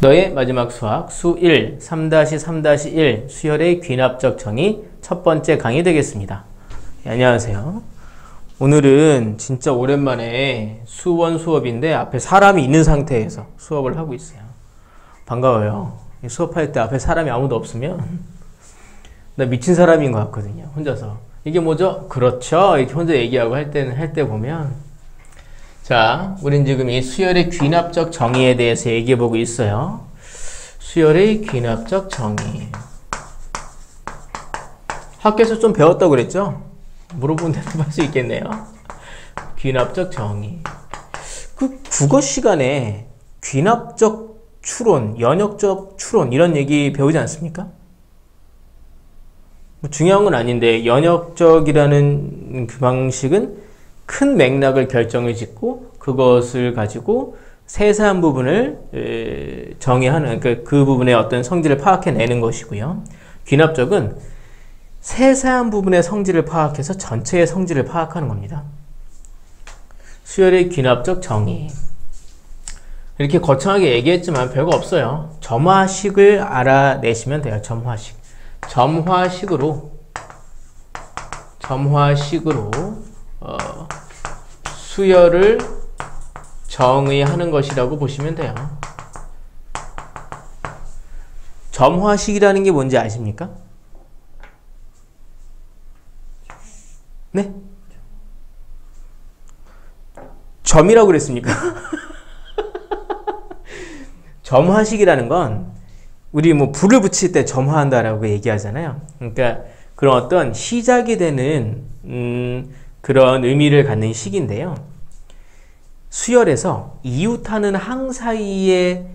너의 마지막 수학 수 1, 3-3-1 수열의 귀납적 정의 첫 번째 강의 되겠습니다. 네, 안녕하세요. 오늘은 진짜 오랜만에 수원 수업인데 앞에 사람이 있는 상태에서 수업을 하고 있어요. 반가워요. 수업할 때 앞에 사람이 아무도 없으면 나 미친 사람인 것 같거든요. 혼자서. 이게 뭐죠? 그렇죠. 이렇게 혼자 얘기하고 할 때 보면 자, 우린 지금 이 수열의 귀납적 정의에 대해서 얘기해보고 있어요. 수열의 귀납적 정의. 학교에서 좀 배웠다고 그랬죠? 물어보는 대답 할 수 있겠네요. 귀납적 정의. 그 국어 시간에 귀납적 추론, 연역적 추론 이런 얘기 배우지 않습니까? 뭐 중요한 건 아닌데 연역적이라는 그 방식은 큰 맥락을 결정을 짓고 그것을 가지고 세세한 부분을 정의하는 그 부분의 어떤 성질을 파악해내는 것이고요. 귀납적은 세세한 부분의 성질을 파악해서 전체의 성질을 파악하는 겁니다. 수열의 귀납적 정의. 이렇게 거창하게 얘기했지만 별거 없어요. 점화식을 알아내시면 돼요. 점화식. 점화식으로 수열을 정의하는 것이라고 보시면 돼요. 점화식이라는 게 뭔지 아십니까? 네? 점이라고 그랬습니까? 점화식이라는 건 우리 뭐 불을 붙일 때 점화한다라고 얘기하잖아요. 그러니까 그런 어떤 시작이 되는 그런 의미를 갖는 식인데요. 수열에서 이웃하는 항 사이의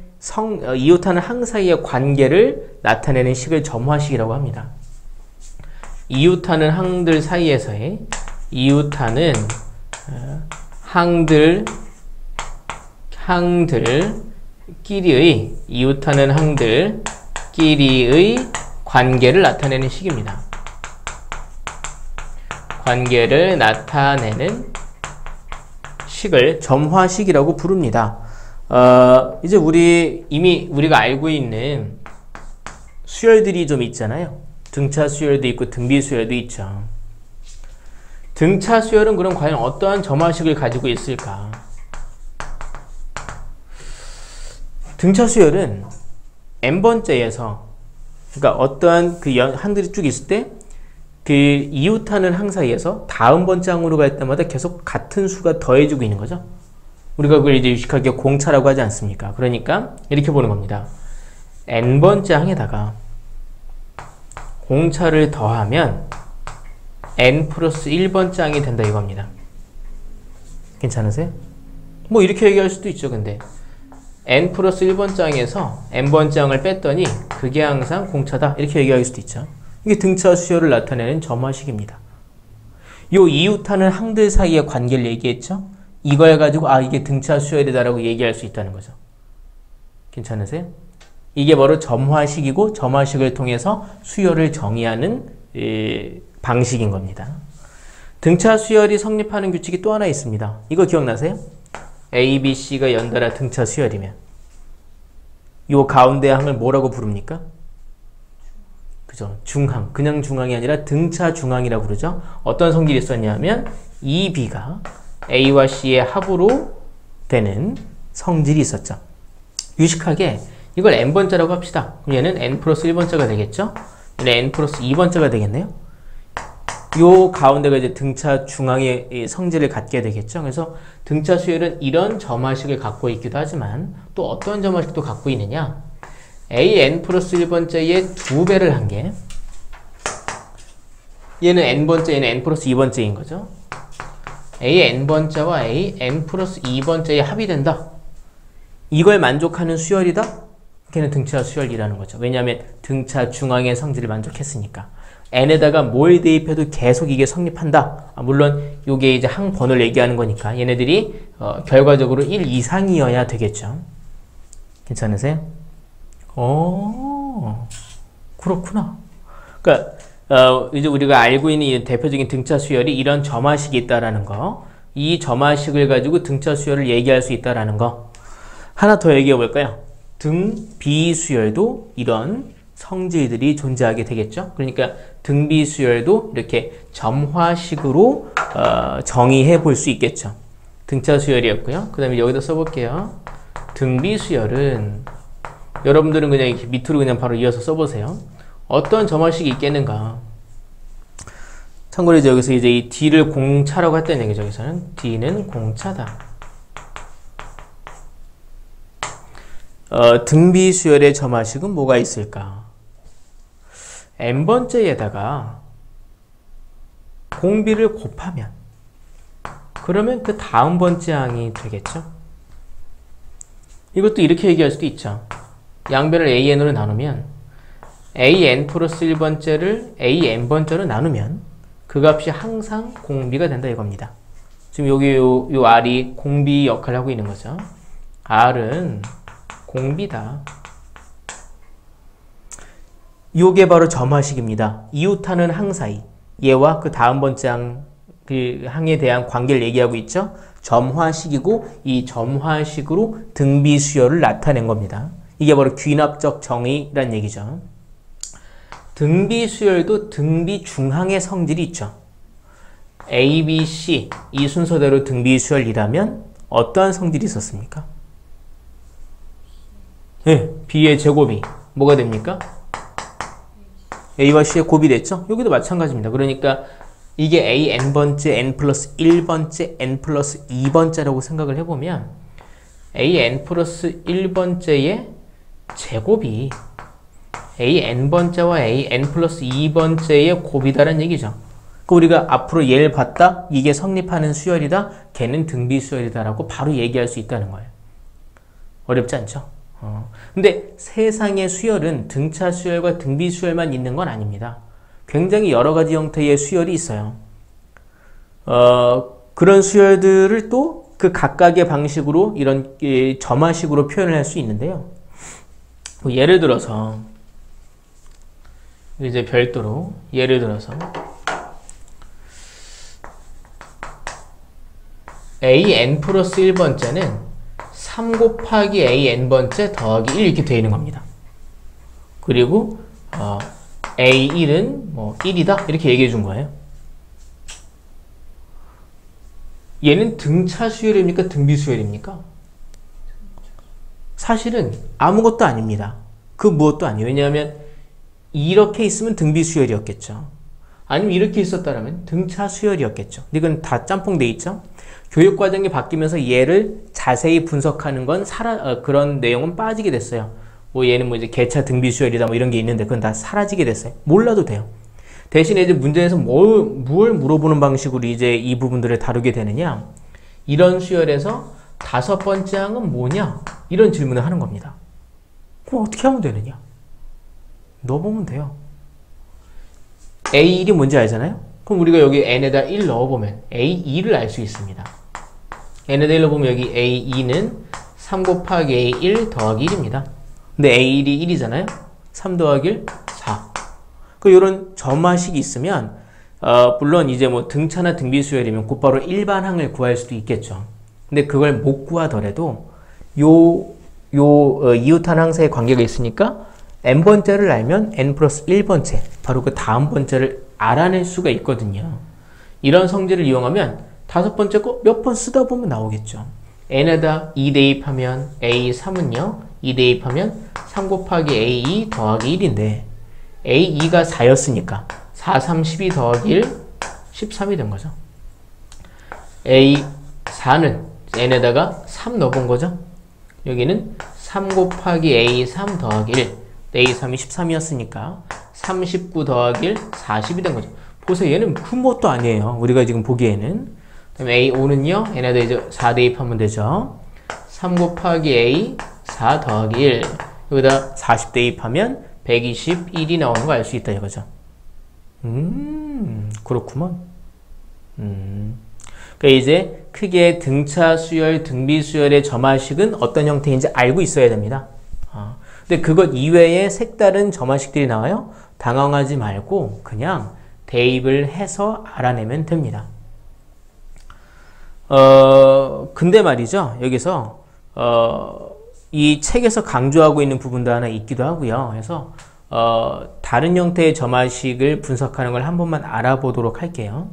관계를 나타내는 식을 점화식이라고 합니다. 이웃하는 항들 사이에서의 이웃하는 항들끼리의 관계를 나타내는 식입니다. 관계를 나타내는 식을 점화식이라고 부릅니다. 이제 이미 우리가 알고 있는 수열들이 좀 있잖아요. 등차 수열도 있고 등비 수열도 있죠. 등차 수열은 그럼 과연 어떠한 점화식을 가지고 있을까? 등차 수열은 n번째에서 그러니까 어떠한 그 항들이 쭉 있을 때 그 이웃하는 항 사이에서 다음 번째 항으로 갈 때마다 계속 같은 수가 더해지고 있는 거죠. 우리가 그걸 이제 유식하게 공차라고 하지 않습니까? 그러니까 이렇게 보는 겁니다. n번째 항에다가 공차를 더하면 n 플러스 1번째 항이 된다 이겁니다. 괜찮으세요? 뭐 이렇게 얘기할 수도 있죠. 근데 n 플러스 1번째 항에서 n번째 항을 뺐더니 그게 항상 공차다 이렇게 얘기할 수도 있죠. 이게 등차 수열을 나타내는 점화식입니다. 요 이웃하는 항들 사이의 관계를 얘기했죠? 이걸 가지고 이게 등차 수열이다라고 얘기할 수 있다는 거죠. 괜찮으세요? 이게 바로 점화식이고 점화식을 통해서 수열을 정의하는 방식인 겁니다. 등차 수열이 성립하는 규칙이 또 하나 있습니다. 이거 기억나세요? A, B, C가 연달아 등차 수열이면 요 가운데 항을 뭐라고 부릅니까? 그죠? 중항. 그냥 중항이 아니라 등차 중항이라고 그러죠. 어떤 성질이 있었냐면 E, B가 A와 C의 합으로 되는 성질이 있었죠. 유식하게 이걸 n번째라고 합시다. 그럼 얘는 n 플러스 1번째가 되겠죠? 얘는 n 플러스 2번째가 되겠네요. 요 가운데가 이제 등차 중앙의 성질을 갖게 되겠죠. 그래서 등차 수열은 이런 점화식을 갖고 있기도 하지만 또 어떤 점화식도 갖고 있느냐? a n 플러스 1번째의 2배를 한 게 얘는 n번째, 얘는 n 플러스 2번째인 거죠. a n번째와 a n 플러스 2번째의 합이 된다. 이걸 만족하는 수열이다? 걔는 등차 수열이라는 거죠. 왜냐하면 등차 중앙의 성질을 만족했으니까. n에다가 뭘 대입해도 계속 이게 성립한다. 물론 이게 이제 항번호를 얘기하는 거니까 얘네들이 결과적으로 1 이상이어야 되겠죠. 괜찮으세요? 그렇구나. 그러니까 이제 우리가 알고 있는 이 대표적인 등차 수열이 이런 점화식이 있다라는 거, 이 점화식을 가지고 등차 수열을 얘기할 수 있다라는 거. 하나 더 얘기해 볼까요? 등비수열도 이런 성질들이 존재하게 되겠죠. 그러니까 등비수열도 이렇게 점화식으로 정의해 볼 수 있겠죠. 등차수열이었고요. 그 다음에 여기다 써볼게요. 등비수열은 여러분들은 그냥 이렇게 밑으로 그냥 바로 이어서 써보세요. 어떤 점화식이 있겠는가? 참고로 이제 여기서 이제 이 D를 공차라고 했다는 얘기죠. 여기서는 D는 공차다. 등비수열의 점화식은 뭐가 있을까? n번째에다가 공비를 곱하면 그러면 그 다음 번째 항이 되겠죠? 이것도 이렇게 얘기할 수도 있죠. 양변을 an으로 나누면 an 플러스 1번째를 an번째로 나누면 그 값이 항상 공비가 된다 이겁니다. 지금 여기 요 r이 공비 역할을 하고 있는 거죠. r은 공비다. 이게 바로 점화식입니다. 이웃하는 항 사이, 얘와 그 다음 번째 항, 그 항에 대한 관계를 얘기하고 있죠. 점화식이고 이 점화식으로 등비수열을 나타낸 겁니다. 이게 바로 귀납적 정의란 얘기죠. 등비수열도 등비중항의 성질이 있죠. A, B, C 이 순서대로 등비수열이라면 어떠한 성질이 있었습니까? 네, B의 제곱이 뭐가 됩니까? A와 C의 곱이 됐죠? 여기도 마찬가지입니다. 그러니까 이게 A n번째, n 플러스 1번째, n 플러스 2번째라고 생각을 해보면 A n 플러스 1번째의 제곱이 A n번째와 A n 플러스 2번째의 곱이다라는 얘기죠. 그 우리가 앞으로 얘를 봤다? 이게 성립하는 수열이다? 걔는 등비수열이다라고 바로 얘기할 수 있다는 거예요. 어렵지 않죠? 근데 세상의 수열은 등차 수열과 등비 수열만 있는 건 아닙니다. 굉장히 여러 가지 형태의 수열이 있어요. 그런 수열들을 또 그 각각의 방식으로 이런 점화식으로 표현을 할 수 있는데요. 예를 들어서 이제 별도로 예를 들어서 an 플러스 1번째는 3 곱하기 a n번째 더하기 1 이렇게 되어 있는 겁니다. 그리고 a1은 뭐 1이다 이렇게 얘기해 준 거예요. 얘는 등차 수열입니까? 등비 수열입니까? 사실은 아무것도 아닙니다. 그 무엇도 아니에요. 왜냐하면 이렇게 있으면 등비 수열이었겠죠. 아니면 이렇게 있었다면 등차 수열이었겠죠. 이건 다 짬뽕 돼 있죠. 교육과정이 바뀌면서 얘를 자세히 분석하는 건 그런 내용은 빠지게 됐어요. 뭐 얘는 뭐 이제 개차 등비수열이다 뭐 이런 게 있는데 그건 다 사라지게 됐어요. 몰라도 돼요. 대신에 이제 문제에서 뭘 물어보는 방식으로 이제 이 부분들을 다루게 되느냐. 이런 수열에서 5번째 항은 뭐냐? 이런 질문을 하는 겁니다. 그럼 어떻게 하면 되느냐? 넣어보면 돼요. A1이 뭔지 알잖아요? 그럼 우리가 여기 n에다 1 넣어보면 A2를 알 수 있습니다. n에다 1 넣어보면 여기 A2는 3 곱하기 A1 더하기 1입니다. 근데 A1이 1이잖아요? 3 더하기 1, 4. 그 요런 점화식이 있으면 물론 이제 뭐 등차나 등비수열이면 곧바로 일반항을 구할 수도 있겠죠. 근데 그걸 못 구하더라도 이웃한 항사의 관계가 있으니까 n번째를 알면 n 플러스 1번째 바로 그 다음 번째를 알아낼 수가 있거든요. 이런 성질을 이용하면 5번째 거 몇 번 쓰다 보면 나오겠죠. n에다 2 대입하면 a3은요. 2 대입하면 3 곱하기 a2 더하기 1인데 a2가 4였으니까 4, 3, 12 더하기 1, 13이 된 거죠. a4는 n에다가 3 넣어본 거죠. 여기는 3 곱하기 a3 더하기 1, a3이 13이었으니까 39 더하기 1, 40이 된 거죠. 보세요. 얘는 큰 것도 아니에요. 우리가 지금 보기에는. 그다음에 A5는요. 얘네들 이제 4 대입하면 되죠. 3 곱하기 A 4 더하기 1. 여기다 40 대입하면 121이 나오는 거 알 수 있다 이거죠. 그렇구먼. 그러니까 이제 크게 등차 수열, 등비 수열의 점화식은 어떤 형태인지 알고 있어야 됩니다. 근데 그것 이외에 색다른 점화식들이 나와요. 당황하지 말고 그냥 대입을 해서 알아내면 됩니다. 근데 말이죠. 여기서 이 책에서 강조하고 있는 부분도 하나 있기도 하고요. 그래서 다른 형태의 점화식을 분석하는 걸 한 번만 알아보도록 할게요.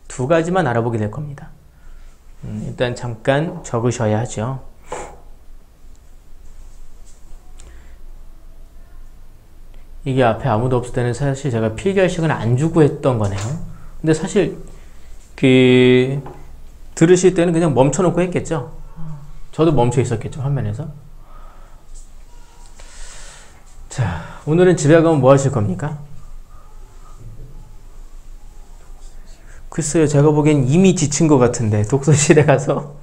두 가지만 알아보게 될 겁니다. 일단 잠깐 적으셔야 하죠. 이게 앞에 아무도 없을 때는 사실 제가 필기할 시간을 안 주고 했던 거네요. 근데 사실 들으실 때는 그냥 멈춰놓고 했겠죠. 저도 멈춰 있었겠죠, 화면에서. 자, 오늘은 집에 가면 뭐 하실 겁니까? 글쎄요, 제가 보기엔 이미 지친 것 같은데 독서실에 가서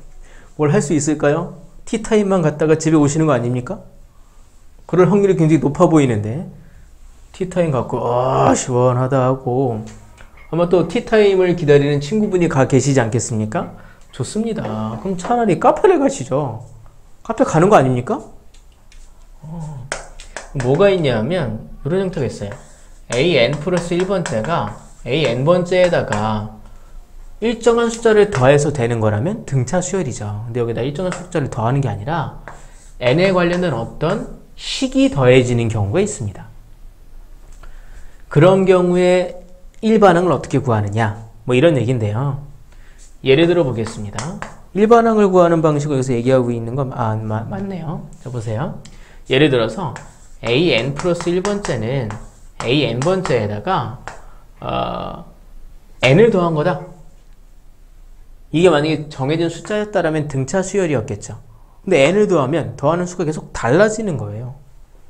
뭘 할 수 있을까요? 티타임만 갔다가 집에 오시는 거 아닙니까? 그럴 확률이 굉장히 높아 보이는데 티타임 갖고 시원하다 하고 아마 또 티타임을 기다리는 친구분이 계시지 않겠습니까? 좋습니다. 그럼 차라리 카페를 가시죠. 카페 가는 거 아닙니까? 뭐가 있냐면 이런 형태가 있어요. an 플러스 1번째가 an번째에다가 일정한 숫자를 더해서 되는 거라면 등차 수열이죠. 근데 여기다 일정한 숫자를 더하는 게 아니라 n에 관련된 어떤 식이 더해지는 경우가 있습니다. 그런 경우에 1반항을 어떻게 구하느냐 뭐 이런 얘기인데요. 예를 들어 보겠습니다. 1반항을 구하는 방식을 여기서 얘기하고 있는 건 맞네요. 자 보세요. 예를 들어서 an 플러스 1번째는 an번째에다가 n을 더한 거다. 이게 만약에 정해진 숫자였다라면 등차 수열이었겠죠. 근데 n을 더하면 더하는 수가 계속 달라지는 거예요.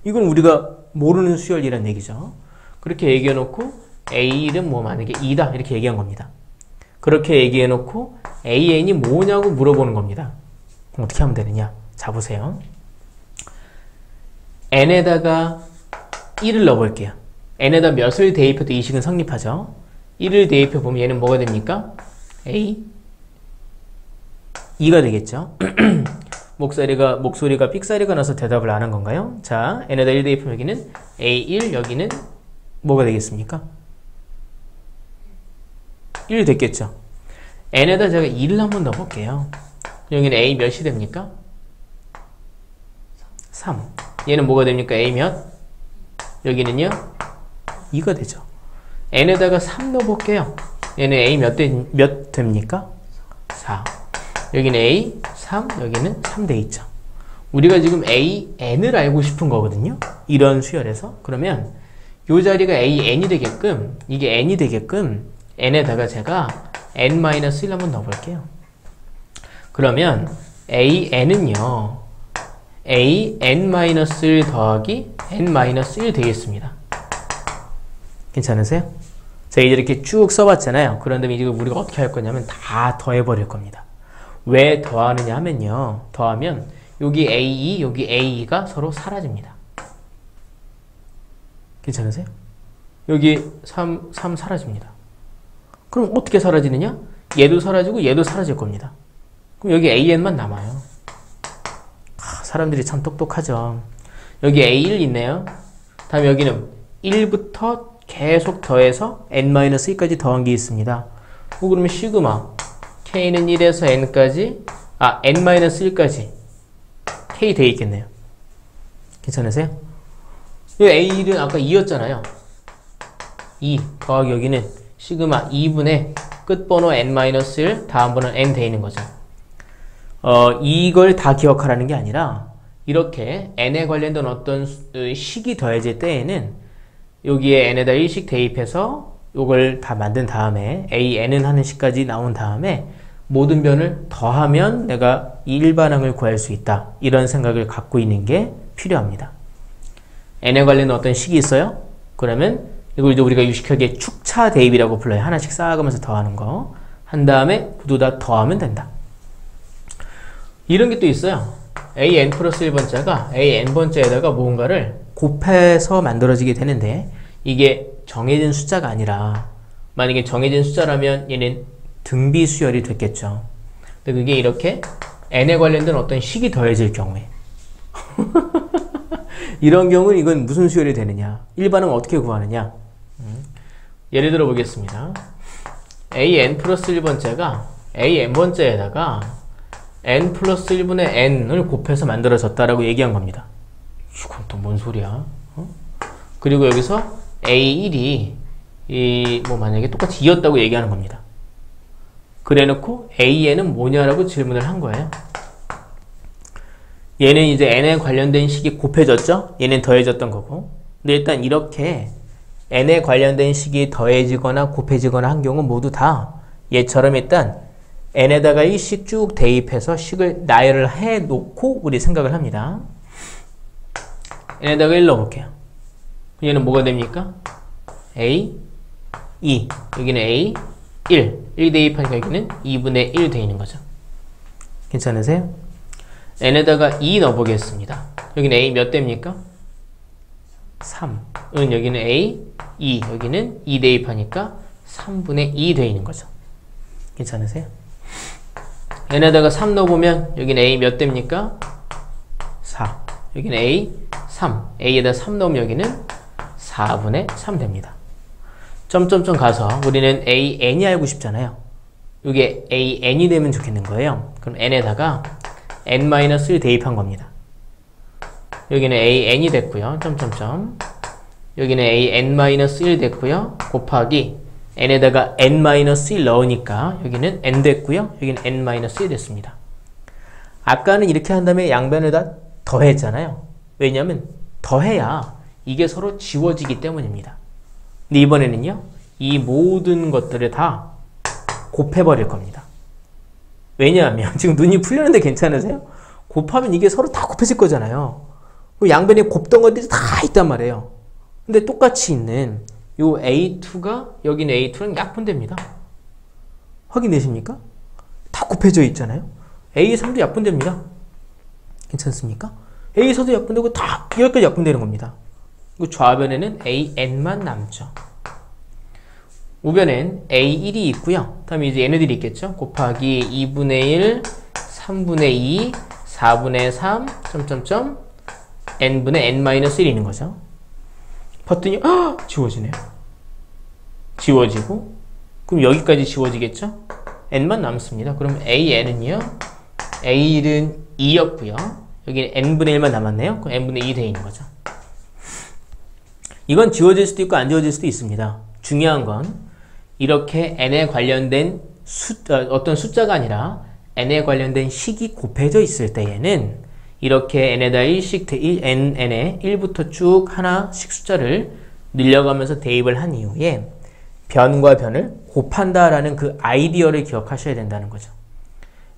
이건 우리가 모르는 수열이란 얘기죠. 그렇게 얘기해 놓고 a는 뭐 만약에 2다 이렇게 얘기한 겁니다. 그렇게 얘기해 놓고 an이 뭐냐고 물어보는 겁니다. 그럼 어떻게 하면 되느냐? 자 보세요. n에다가 1을 넣어볼게요. n에다 몇을 대입해도 이 식은 성립하죠. 1을 대입해보면 얘는 뭐가 됩니까? a 2가 되겠죠. 목소리가 삑사리가 나서 대답을 안 한 건가요? 자, n에다 1 대입하면 여기는 a1, 여기는 뭐가 되겠습니까? 1 됐겠죠. n에다 제가 2를 한번 넣어볼게요. 여기는 a 몇이 됩니까? 3. 얘는 뭐가 됩니까? a 몇? 여기는요? 2가 되죠. n에다가 3 넣어볼게요. 얘는 a 몇 됩니까? 4. 여기는 a 3, 여기는 3 돼 있죠. 우리가 지금 an을 알고 싶은 거거든요. 이런 수열에서. 그러면 이 자리가 an이 되게끔, 이게 n이 되게끔 n에다가 제가 n-1 한번 넣어볼게요. 그러면 an은요 an-1 더하기 n-1 되겠습니다. 괜찮으세요? 제가 이제 이렇게 쭉 써봤잖아요. 그런 다음에 이제 우리가 어떻게 할 거냐면 다 더해버릴 겁니다. 왜 더하느냐 하면요, 더하면 여기 a2, 여기 a2가 서로 사라집니다. 괜찮으세요? 여기 3 사라집니다. 그럼 어떻게 사라지느냐? 얘도 사라지고 얘도 사라질 겁니다. 그럼 여기 an만 남아요. 사람들이 참 똑똑하죠. 여기 a1 있네요. 다음 여기는 1부터 계속 더해서 n-1까지 더한 게 있습니다. 그러면 시그마 k는 1에서 n까지 n-1까지 k 돼 있겠네요. 괜찮으세요? 이 a1은 아까 2였잖아요. 2 더하기 여기는 시그마 2분의 끝번호 n-1 다음 번호 n 돼 있는 거죠. 이걸 다 기억하라는 게 아니라 이렇게 n에 관련된 어떤 식이 더해질 때에는 여기에 n에다 1씩 대입해서 이걸 다 만든 다음에 n은 하는 식까지 나온 다음에 모든 변을 더하면 내가 이 일반항을 구할 수 있다. 이런 생각을 갖고 있는 게 필요합니다. n에 관련된 어떤 식이 있어요? 그러면 이걸 이제 우리가 유식하게 축차 대입이라고 불러요. 하나씩 쌓아가면서 더하는 거. 한 다음에 모두 다 더하면 된다. 이런 게 또 있어요. an 플러스 1번째가 an번째에다가 무언가를 곱해서 만들어지게 되는데 이게 정해진 숫자가 아니라 만약에 정해진 숫자라면 얘는 등비 수열이 됐겠죠. 근데 그게 이렇게 n에 관련된 어떤 식이 더해질 경우에 이런 경우는 이건 무슨 수열이 되느냐? 일반은 어떻게 구하느냐? 예를 들어 보겠습니다. an 플러스 1번째가 an번째에다가 n 플러스 1분의 n을 곱해서 만들어졌다라고 얘기한 겁니다. 이건 또 뭔 소리야? 그리고 여기서 A1이 뭐 만약에 똑같이 2였다고 얘기하는 겁니다. 그래놓고 AN은 뭐냐라고 질문을 한 거예요. 얘는 이제 n에 관련된 식이 곱해졌죠? 얘는 더해졌던 거고. 근데 일단 이렇게 n에 관련된 식이 더해지거나 곱해지거나 한 경우 모두 다 얘처럼 일단 n에다가 이 식 쭉 대입해서 식을 나열을 해놓고 우리 생각을 합니다. n에다가 1 넣어볼게요. 얘는 뭐가 됩니까? a 2 여기는 a 1 대입하니까 여기는 2분의 1 되어 있는 거죠. 괜찮으세요? n에다가 2 넣어보겠습니다. 여기는 a 몇 대입니까? 3 여기는 a 2 여기는 2 대입하니까 3분의 2 되어 있는 거죠. 괜찮으세요? n에다가 3 넣어보면 여기는 a 몇 대입니까? 4 여기는 a 3 a에다 3 넣으면 여기는 4분의 3 됩니다. 점점점 가서 우리는 an이 알고 싶잖아요. 이게 an이 되면 좋겠는 거예요. 그럼 n에다가 n-1 대입한 겁니다. 여기는 an이 됐고요. 점점점 여기는 an-1 됐고요. 곱하기 n에다가 n-1 넣으니까 여기는 n 됐고요. 여기는 n-1 됐습니다. 아까는 이렇게 한 다음에 양변에다 더했잖아요. 왜냐하면 더해야 이게 서로 지워지기 때문입니다. 근데 이번에는요. 이 모든 것들을 다 곱해버릴 겁니다. 왜냐하면 지금 눈이 풀렸는데 괜찮으세요? 곱하면 이게 서로 다 곱해질 거잖아요. 양변에 곱던 것들이 다 있단 말이에요. 근데 똑같이 있는 요 A2가 여기는 A2랑 약분됩니다. 확인되십니까? 다 곱해져 있잖아요. A3도 약분됩니다. 괜찮습니까? A4도 약분되고 다 여기까지 약분되는 겁니다. 좌변에는 AN만 남죠. 우변엔 A1이 있고요. 다음에 이제 얘네들이 있겠죠. 곱하기 2분의 1, 3분의 2, 4분의 3, 점점점 n분의 n-1이 있는 거죠. 봤더니 지워지네요. 지워지고 그럼 여기까지 지워지겠죠. n만 남습니다. 그럼 an은요. a1은 2였고요. 여기 n분의 1만 남았네요. 그럼 n분의 2 되어 있는 거죠. 이건 지워질 수도 있고 안 지워질 수도 있습니다. 중요한 건 이렇게 n에 관련된 어떤 숫자가 아니라 n에 관련된 식이 곱해져 있을 때에는 이렇게 n에다 1씩 n에 1부터 쭉 하나씩 숫자를 늘려가면서 대입을 한 이후에 변과 변을 곱한다라는 그 아이디어를 기억하셔야 된다는 거죠.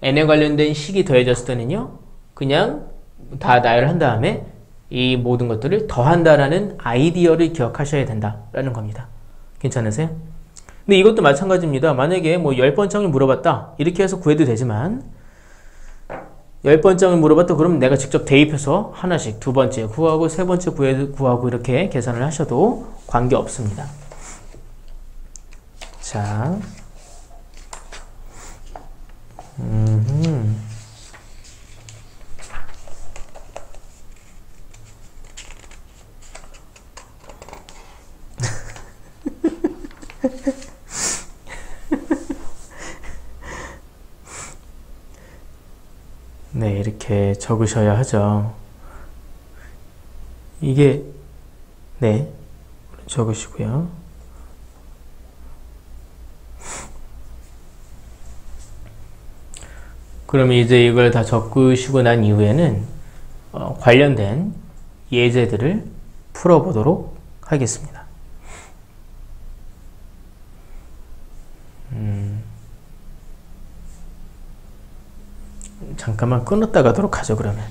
n에 관련된 식이 더해졌을 때는요. 그냥 다 나열한 다음에 이 모든 것들을 더한다라는 아이디어를 기억하셔야 된다라는 겁니다. 괜찮으세요? 근데 이것도 마찬가지입니다. 만약에 뭐 10번장을 물어봤다. 이렇게 해서 구해도 되지만 10번장을 물어봤다. 그러면 내가 직접 대입해서 하나씩 두 번째 구하고 세 번째 구하고 이렇게 계산을 하셔도 관계없습니다. 자, 네, 이렇게 적으셔야 하죠. 이게, 네, 적으시고요. 그러면 이제 이걸 다 적으시고 난 이후에는 관련된 예제들을 풀어보도록 하겠습니다. 잠깐만 끊었다 가도록 하죠, 그러면.